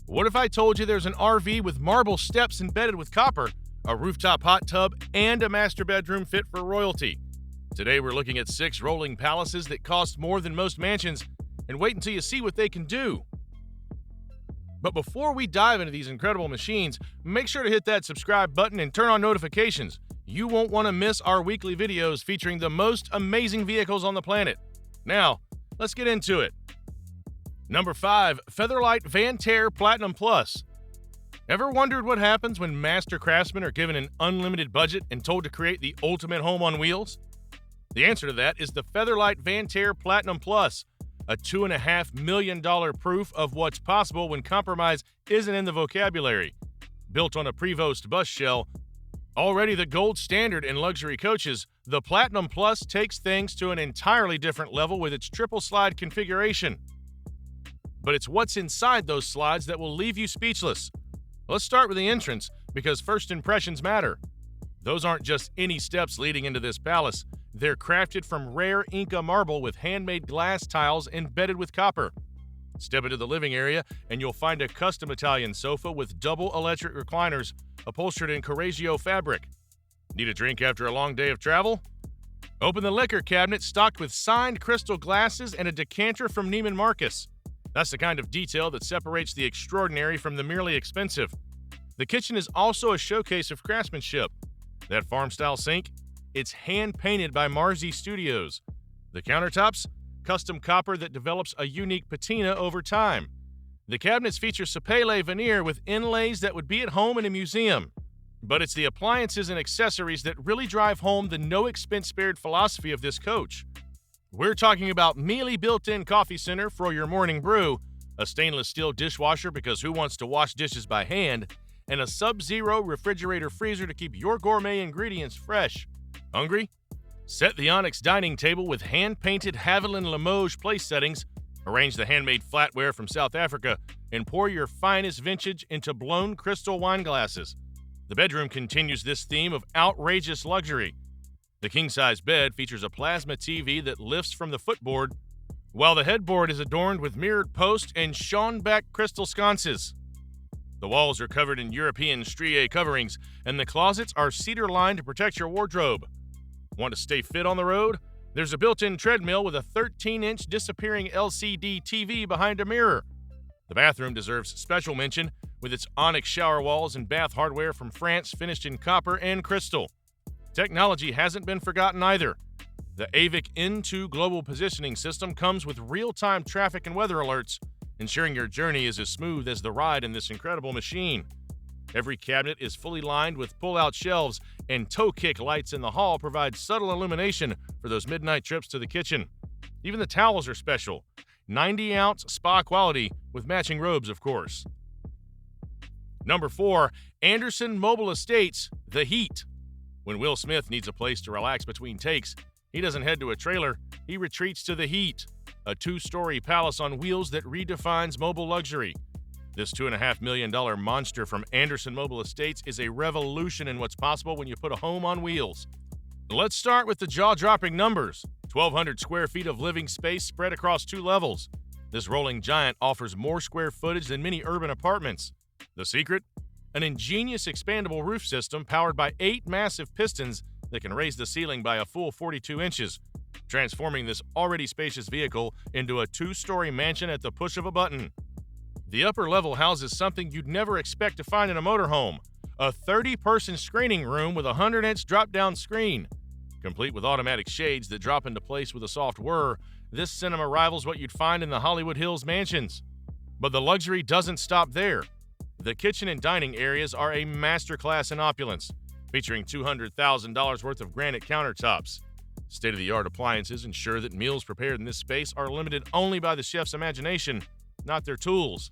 What if I told you there's an RV with marble steps embedded with copper, a rooftop hot tub, and a master bedroom fit for royalty? Today we're looking at 6 rolling palaces that cost more than most mansions, and wait until you see what they can do. But before we dive into these incredible machines, make sure to hit that subscribe button and turn on notifications. You won't want to miss our weekly videos featuring the most amazing vehicles on the planet. Now, let's get into it. Number 5, Featherlight Vantair Platinum Plus. Ever wondered what happens when master craftsmen are given an unlimited budget and told to create the ultimate home on wheels? The answer to that is the Featherlight Vantair Platinum Plus, a $2.5 million proof of what's possible when compromise isn't in the vocabulary. Built on a Prevost bus shell, already the gold standard in luxury coaches, the Platinum Plus takes things to an entirely different level with its triple slide configuration. But it's what's inside those slides that will leave you speechless. Let's start with the entrance, because first impressions matter. Those aren't just any steps leading into this palace. They're crafted from rare Inca marble with handmade glass tiles embedded with copper. Step into the living area, and you'll find a custom Italian sofa with double electric recliners upholstered in Correggio fabric. Need a drink after a long day of travel? Open the liquor cabinet stocked with signed crystal glasses and a decanter from Neiman Marcus. That's the kind of detail that separates the extraordinary from the merely expensive. The kitchen is also a showcase of craftsmanship. That farm-style sink? It's hand-painted by Marzi Studios. The countertops? Custom copper that develops a unique patina over time. The cabinets feature sapele veneer with inlays that would be at home in a museum. But it's the appliances and accessories that really drive home the no-expense-spared philosophy of this coach. We're talking about Miele built-in coffee center for your morning brew, a stainless steel dishwasher because who wants to wash dishes by hand, and a Sub-Zero refrigerator freezer to keep your gourmet ingredients fresh. Hungry? Set the Onyx dining table with hand-painted Haviland Limoges place settings, arrange the handmade flatware from South Africa, and pour your finest vintage into blown crystal wine glasses. The bedroom continues this theme of outrageous luxury. The king-size bed features a plasma TV that lifts from the footboard, while the headboard is adorned with mirrored posts and Schonbeck crystal sconces. The walls are covered in European strié coverings, and the closets are cedar-lined to protect your wardrobe. Want to stay fit on the road? There's a built-in treadmill with a 13-inch disappearing LCD TV behind a mirror. The bathroom deserves special mention with its onyx shower walls and bath hardware from France finished in copper and crystal. Technology hasn't been forgotten either. The AVIC N2 global positioning system comes with real-time traffic and weather alerts, ensuring your journey is as smooth as the ride in this incredible machine. Every cabinet is fully lined with pull-out shelves, and toe-kick lights in the hall provide subtle illumination for those midnight trips to the kitchen. Even the towels are special. 90-ounce spa quality with matching robes, of course. Number 4, Anderson Mobile Estates, The Heat. When Will Smith needs a place to relax between takes, he doesn't head to a trailer, he retreats to The Heat, a 2-story palace on wheels that redefines mobile luxury. This $2.5 million monster from Anderson Mobile Estates is a revolution in what's possible when you put a home on wheels. Let's start with the jaw-dropping numbers. 1,200 square feet of living space spread across 2 levels. This rolling giant offers more square footage than many urban apartments. The secret? An ingenious expandable roof system powered by 8 massive pistons that can raise the ceiling by a full 42 inches, transforming this already spacious vehicle into a 2-story mansion at the push of a button. The upper level houses something you'd never expect to find in a motorhome, a 30-person screening room with a 100-inch drop-down screen. Complete with automatic shades that drop into place with a soft whir, this cinema rivals what you'd find in the Hollywood Hills mansions. But the luxury doesn't stop there. The kitchen and dining areas are a masterclass in opulence, featuring $200,000 worth of granite countertops. State-of-the-art appliances ensure that meals prepared in this space are limited only by the chef's imagination, not their tools.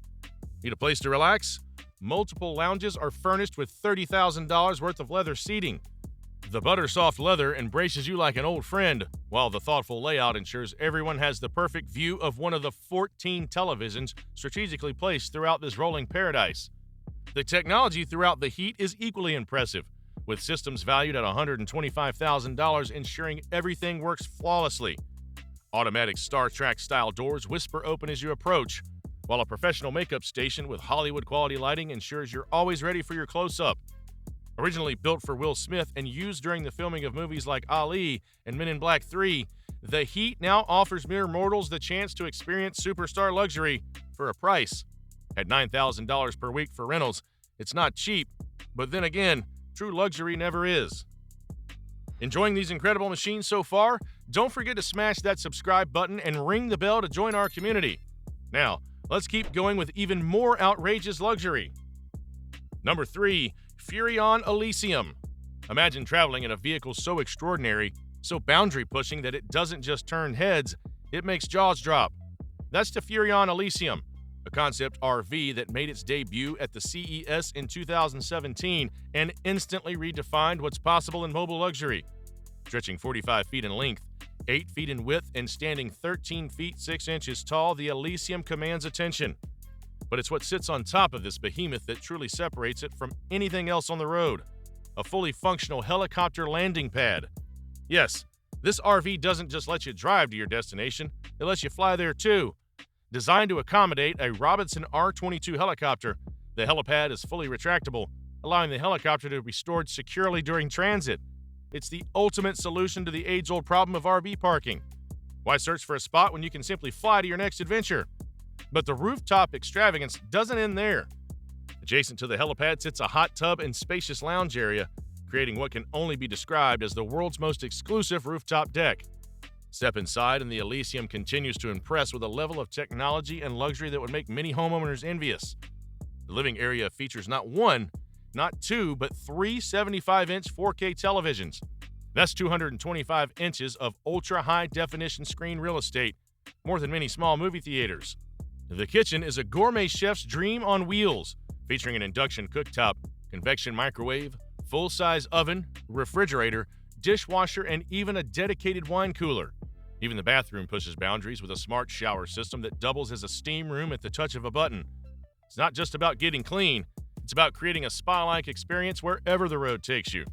Need a place to relax? Multiple lounges are furnished with $30,000 worth of leather seating. The butter-soft leather embraces you like an old friend, while the thoughtful layout ensures everyone has the perfect view of one of the 14 televisions strategically placed throughout this rolling paradise. The technology throughout The Heat is equally impressive, with systems valued at $125,000 ensuring everything works flawlessly. Automatic Star Trek-style doors whisper open as you approach, while a professional makeup station with Hollywood-quality lighting ensures you're always ready for your close-up. Originally built for Will Smith and used during the filming of movies like Ali and Men in Black 3, the Heat now offers mere mortals the chance to experience superstar luxury for a price. At $9,000 per week for rentals, it's not cheap, but then again, true luxury never is. Enjoying these incredible machines so far? Don't forget to smash that subscribe button and ring the bell to join our community. Now, let's keep going with even more outrageous luxury. Number 3. Furrion Elysium. Imagine traveling in a vehicle so extraordinary, so boundary-pushing that it doesn't just turn heads, it makes jaws drop. That's the Furrion Elysium, a concept RV that made its debut at the CES in 2017 and instantly redefined what's possible in mobile luxury. Stretching 45 feet in length, 8 feet in width, and standing 13 feet 6 inches tall, the Elysium commands attention. But it's what sits on top of this behemoth that truly separates it from anything else on the road. A fully functional helicopter landing pad. Yes, this RV doesn't just let you drive to your destination, it lets you fly there too. Designed to accommodate a Robinson R-22 helicopter, the helipad is fully retractable, allowing the helicopter to be stored securely during transit. It's the ultimate solution to the age-old problem of RV parking. Why search for a spot when you can simply fly to your next adventure? But the rooftop extravagance doesn't end there. Adjacent to the helipad sits a hot tub and spacious lounge area, creating what can only be described as the world's most exclusive rooftop deck. Step inside and the Elysium continues to impress with a level of technology and luxury that would make many homeowners envious. The living area features not one, not two, but three 75-inch 4K televisions. That's 225 inches of ultra-high-definition screen real estate, more than many small movie theaters. The kitchen is a gourmet chef's dream on wheels, featuring an induction cooktop, convection microwave, full-size oven, refrigerator, dishwasher, and even a dedicated wine cooler. Even the bathroom pushes boundaries with a smart shower system that doubles as a steam room at the touch of a button. It's not just about getting clean, it's about creating a spa-like experience wherever the road takes you.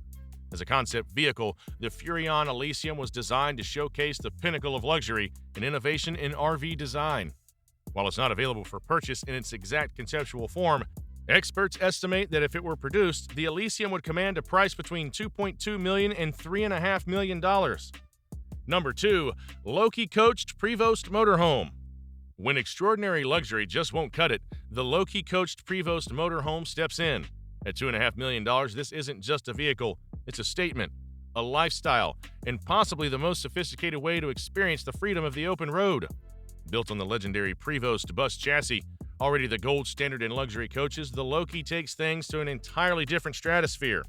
As a concept vehicle, the Furrion Elysium was designed to showcase the pinnacle of luxury and innovation in RV design. While it's not available for purchase in its exact conceptual form, experts estimate that if it were produced, the Elysium would command a price between $2.2 million and $3.5 million. Number 2. Loki-coached Prevost motorhome. When extraordinary luxury just won't cut it, the Loki-coached Prevost motorhome steps in. At $2.5 million, this isn't just a vehicle, it's a statement, a lifestyle, and possibly the most sophisticated way to experience the freedom of the open road. Built on the legendary Prevost bus chassis, already the gold standard in luxury coaches, the Loki takes things to an entirely different stratosphere.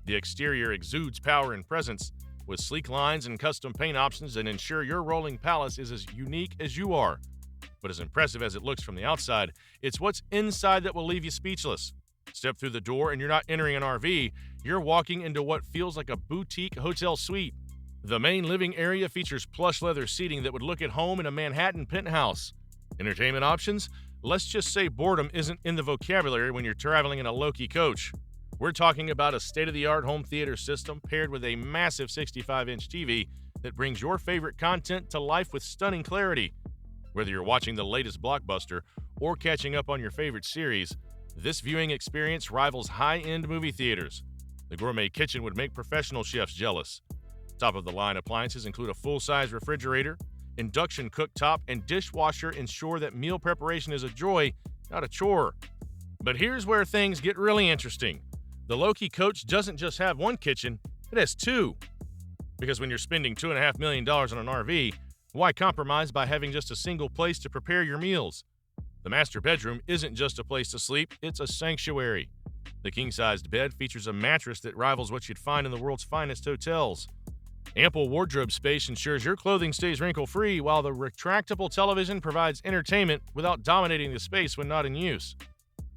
The exterior exudes power and presence, with sleek lines and custom paint options that ensure your rolling palace is as unique as you are. But as impressive as it looks from the outside, it's what's inside that will leave you speechless. Step through the door and you're not entering an RV, you're walking into what feels like a boutique hotel suite. The main living area features plush leather seating that would look at home in a Manhattan penthouse. Entertainment options? Let's just say boredom isn't in the vocabulary when you're traveling in a Loki coach. We're talking about a state-of-the-art home theater system paired with a massive 65-inch TV that brings your favorite content to life with stunning clarity. Whether you're watching the latest blockbuster or catching up on your favorite series, this viewing experience rivals high-end movie theaters. The gourmet kitchen would make professional chefs jealous. Top-of-the-line appliances include a full-size refrigerator, induction cooktop, and dishwasher ensure that meal preparation is a joy, not a chore. But here's where things get really interesting. The Loki coach doesn't just have one kitchen, it has two. Because when you're spending $2.5 million on an RV, why compromise by having just a single place to prepare your meals? The master bedroom isn't just a place to sleep, it's a sanctuary. The king-sized bed features a mattress that rivals what you'd find in the world's finest hotels. Ample wardrobe space ensures your clothing stays wrinkle-free, while the retractable television provides entertainment without dominating the space when not in use.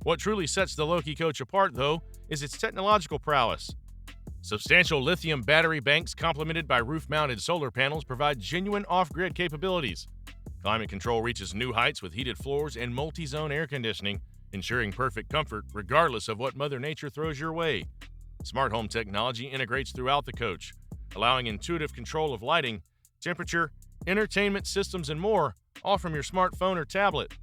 What truly sets the Loki coach apart, though, is its technological prowess. Substantial lithium battery banks complemented by roof-mounted solar panels provide genuine off-grid capabilities. Climate control reaches new heights with heated floors and multi-zone air conditioning, ensuring perfect comfort regardless of what Mother Nature throws your way. Smart home technology integrates throughout the coach, allowing intuitive control of lighting, temperature, entertainment systems, and more, all from your smartphone or tablet.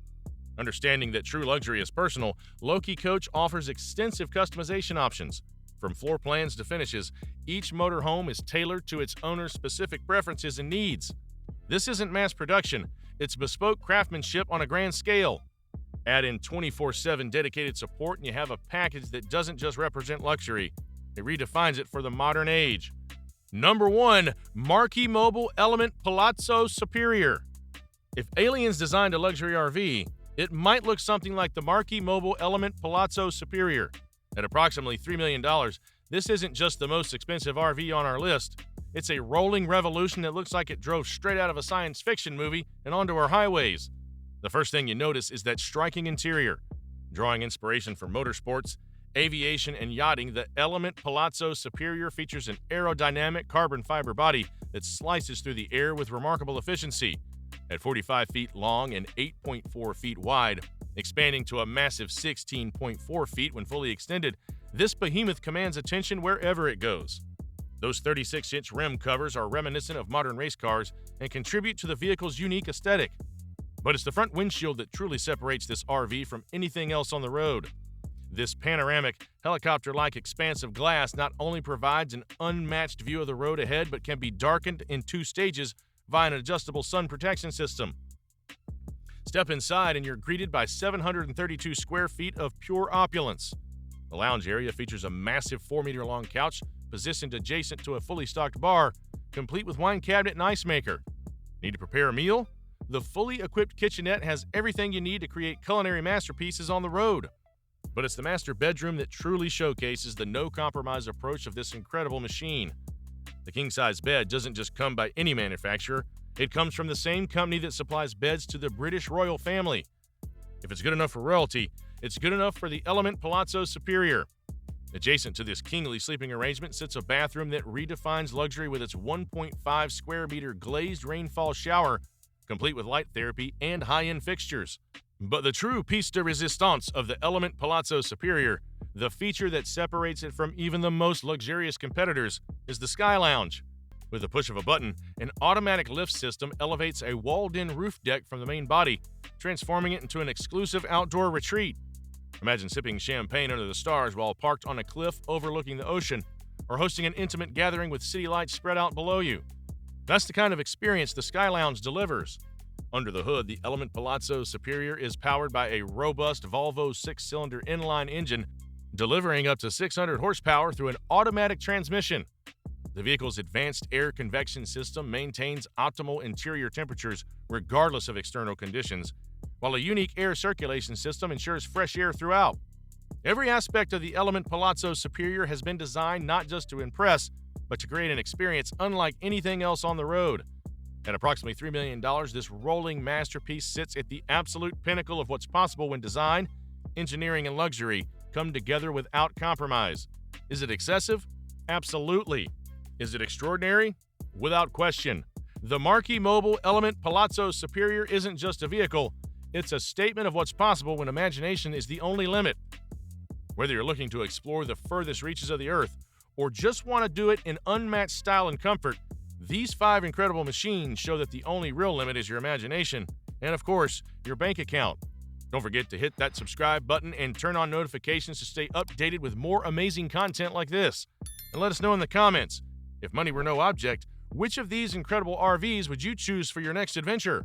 Understanding that true luxury is personal, Loki Coach offers extensive customization options. From floor plans to finishes, each motorhome is tailored to its owner's specific preferences and needs. This isn't mass production, it's bespoke craftsmanship on a grand scale. Add in 24/7 dedicated support and you have a package that doesn't just represent luxury, it redefines it for the modern age. Number 1. Marquee Mobile Element Palazzo Superior. If aliens designed a luxury RV, it might look something like the Marquee Mobile Element Palazzo Superior. At approximately $3 million, this isn't just the most expensive RV on our list. It's a rolling revolution that looks like it drove straight out of a science fiction movie and onto our highways. The first thing you notice is that striking interior. Drawing inspiration from motorsports, aviation, and yachting, the Element Palazzo Superior features an aerodynamic carbon fiber body that slices through the air with remarkable efficiency. At 45 feet long and 8.4 feet wide, expanding to a massive 16.4 feet when fully extended, this behemoth commands attention wherever it goes. Those 36-inch rim covers are reminiscent of modern race cars and contribute to the vehicle's unique aesthetic. But it's the front windshield that truly separates this RV from anything else on the road. This panoramic, helicopter-like expanse of glass not only provides an unmatched view of the road ahead, but can be darkened in 2 stages via an adjustable sun protection system. Step inside and you're greeted by 732 square feet of pure opulence. The lounge area features a massive 4-meter-long couch positioned adjacent to a fully stocked bar, complete with wine cabinet and ice maker. Need to prepare a meal? The fully equipped kitchenette has everything you need to create culinary masterpieces on the road. But it's the master bedroom that truly showcases the no-compromise approach of this incredible machine. The king-size bed doesn't just come by any manufacturer, it comes from the same company that supplies beds to the British royal family. If it's good enough for royalty, it's good enough for the Element Palazzo Superior. Adjacent to this kingly sleeping arrangement sits a bathroom that redefines luxury with its 1.5 square meter glazed rainfall shower, complete with light therapy and high-end fixtures. But the true piece de resistance of the Element Palazzo Superior, the feature that separates it from even the most luxurious competitors, is the Sky Lounge. With the push of a button, an automatic lift system elevates a walled-in roof deck from the main body, transforming it into an exclusive outdoor retreat. Imagine sipping champagne under the stars while parked on a cliff overlooking the ocean, or hosting an intimate gathering with city lights spread out below you. That's the kind of experience the Sky Lounge delivers. Under the hood, the Element Palazzo Superior is powered by a robust Volvo 6-cylinder inline engine, delivering up to 600 horsepower through an automatic transmission. The vehicle's advanced air convection system maintains optimal interior temperatures regardless of external conditions, while a unique air circulation system ensures fresh air throughout. Every aspect of the Element Palazzo Superior has been designed not just to impress, but to create an experience unlike anything else on the road. At approximately $3 million, this rolling masterpiece sits at the absolute pinnacle of what's possible when design, engineering, and luxury come together without compromise. Is it excessive? Absolutely. Is it extraordinary? Without question. The Marquee Mobile Element Palazzo Superior isn't just a vehicle, it's a statement of what's possible when imagination is the only limit. Whether you're looking to explore the furthest reaches of the earth, or just want to do it in unmatched style and comfort, these 5 incredible machines show that the only real limit is your imagination, and of course, your bank account. Don't forget to hit that subscribe button and turn on notifications to stay updated with more amazing content like this. And let us know in the comments, if money were no object, which of these incredible RVs would you choose for your next adventure?